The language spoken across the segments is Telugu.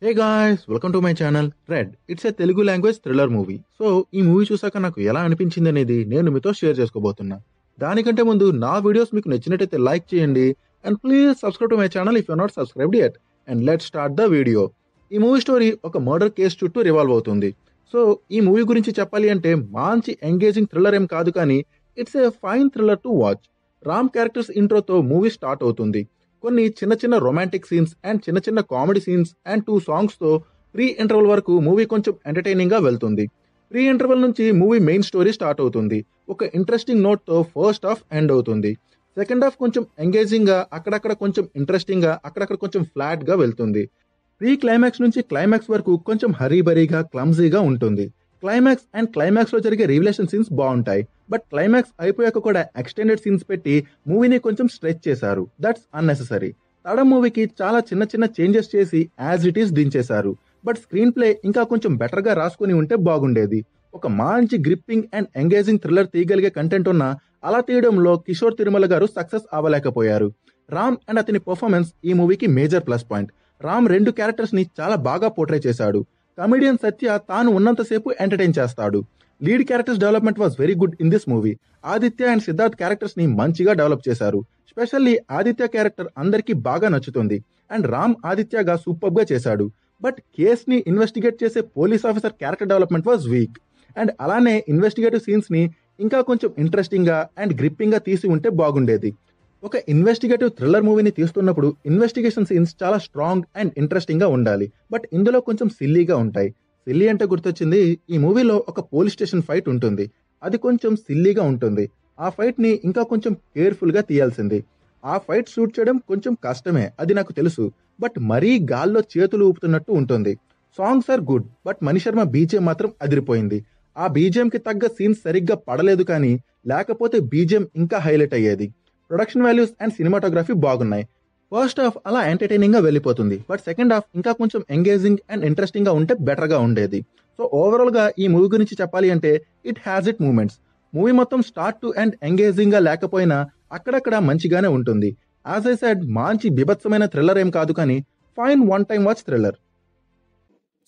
Hey guys welcome to my channel red. It's a Telugu language thriller movie. So ఈ మూవీ చూసాక నాకు ఎలా అనిపించింది అనేది నేను మీతో షేర్ చేసుకోబోతున్నా. దానికంటే ముందు నా వీడియోస్ మీకు నచ్చినట్టయితే లైక్ చేయండి and please subscribe to my channel if you not subscribed yet. And let's start the video. ఈ మూవీ స్టోరీ ఒక మర్డర్ కేసు చుట్టూ రివాల్వ్ అవుతుంది. సో ఈ మూవీ గురించి చెప్పాలి అంటే మంచి ఎంగేజింగ్ థ్రిల్లర్ ఏం కాదు, కానీ it's a fine thriller to watch. Ram characters ఇంట్రోతో మూవీ స్టార్ట్ అవుతుంది. కొన్ని చిన్న చిన్న రొమాంటిక్ సీన్స్ అండ్ చిన్న చిన్న కామెడీ సీన్స్ అండ్ 2 సాంగ్స్ తో ప్రీ ఇంటర్వల్ వరకు మూవీ కొంచెం ఎంటర్టైనింగ్ గా వెళ్తుంది. ప్రీ ఇంటర్వల్ నుంచి మూవీ మెయిన్ స్టోరీ స్టార్ట్ అవుతుంది. ఒక ఇంట్రెస్టింగ్ నోట్ తో ఫస్ట్ హాఫ్ ఎండ్ అవుతుంది. సెకండ్ హాఫ్ కొంచెం ఎంగేజింగ్ గా, అక్కడక్కడ కొంచెం ఇంట్రెస్టింగ్ గా, అక్కడక్కడ కొంచెం ఫ్లాట్ గా వెళ్తుంది. ప్రీ క్లైమాక్స్ నుంచి క్లైమాక్స్ వరకు కొంచెం హరీబరీగా, క్లమ్జీగా ఉంటుంది. క్లైమాక్స్ అండ్ క్లైమాక్స్ లో జరిగే రివిలేషన్ సీన్స్ బాగుంటాయి, బట్ క్లైమాక్స్ అయిపోయాక కూడా ఎక్స్టెండెడ్ సీన్స్ పెట్టి మూవీని కొంచెం స్ట్రెచ్ చేశారు. That's unnecessary. తడం మూవీకి చాలా చిన్న చిన్న చేంజెస్ చేసి యాజ్ ఇట్ ఈస్ దించేశారు. బట్ స్క్రీన్ ప్లే ఇంకా కొంచెం బెటర్ గా రాసుకుని ఉంటే బాగుండేది. ఒక మంచి గ్రిప్పింగ్ అండ్ ఎంగేజింగ్ థ్రిల్లర్ తీయగలిగే కంటెంట్ ఉన్న అలా తీయడంలో కిషోర్ తిరుమల గారు సక్సెస్ అవ్వలేకపోయారు. రామ్ అండ్ అతని పర్ఫార్మెన్స్ ఈ మూవీకి major plus point. Ram 2 characters ని చాలా బాగా పోర్ట్రే చేశాడు. కమెడియన్ సత్య తాను ఉన్నంతసేపు ఎంటర్టైన్ చేస్తాడు. Lead characters development was very good in this movie. Aditya and Siddharth characters ని మంచిగా డెవలప్ చేశారు. స్పెషల్లీ ఆదిత్య క్యారెక్టర్ అందరికీ బాగా నచ్చుతుంది అండ్ రామ్ ఆదిత్యగా సూపర్ గా చేశాడు. బట్ కేస్ ని ఇన్వెస్టిగేట్ చేసే police officer character development was weak. And అలానే ఇన్వెస్టిగేటివ్ సీన్స్ ని ఇంకా కొంచెం ఇంట్రెస్టింగ్ గా అండ్ గ్రిప్పింగ్ గా తీసి ఉంటే బాగుండేది. ఒక ఇన్వెస్టిగేటివ్ థ్రిల్లర్ మూవీని తీస్తున్నప్పుడు ఇన్వెస్టిగేషన్ సీన్స్ చాలా స్ట్రాంగ్ అండ్ ఇంట్రెస్టింగ్ గా ఉండాలి, బట్ ఇందులో కొంచెం సిల్లీగా ఉంటాయి. సిల్లీ అంటే గుర్తొచ్చింది, ఈ మూవీలో ఒక పోలీస్ స్టేషన్ ఫైట్ ఉంటుంది. అది కొంచెం సిల్లీగా ఉంటుంది. ఆ ఫైట్ ని ఇంకా కొంచెం కేర్ఫుల్ గా తీయాల్సింది. ఆ ఫైట్ షూట్ చేయడం కొంచెం కష్టమే, అది నాకు తెలుసు, బట్ మరీ గాల్లో చేతులు ఊపుతున్నట్టు ఉంటుంది. Songs are good, but Mani Sharma BGM మాత్రం అదిరిపోయింది. ఆ బీజిఎం కి తగ్గ సీన్స్ సరిగ్గా పడలేదు, కానీ లేకపోతే బీజిఎం ఇంకా హైలైట్ అయ్యేది. ప్రొడక్షన్ వాల్యూస్ అండ్ సినిమాటోగ్రఫీ బాగున్నాయి. ఫస్ట్ హాఫ్ అలా ఎంటర్టైనింగ్ గా వెళ్ళిపోతుంది, బట్ సెకండ్ హాఫ్ ఇంకా కొంచెం ఎంగేజింగ్ అండ్ ఇంట్రెస్టింగ్ గా ఉంటే బెటర్ గా ఉండేది. సో ఓవరాల్ గా ఈ మూవీ గురించి చెప్పాలి అంటే it has it moments. Movie మొత్తం స్టార్ట్ టు ఎండ్ ఎంగేజింగ్ గా లేకపోయినా అక్కడక్కడ మంచిగానే ఉంటుంది. యాజ్ ఐ సెడ్, మంచి బిభత్సమైన థ్రిల్లర్ ఏం కాదు, కానీ fine one time watch thriller.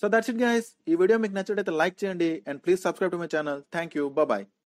So that's it guys. ఈ వీడియో మీకు నచ్చినట్లయితే లైక్ చేయండి and please subscribe to my channel. Thank you. Bye.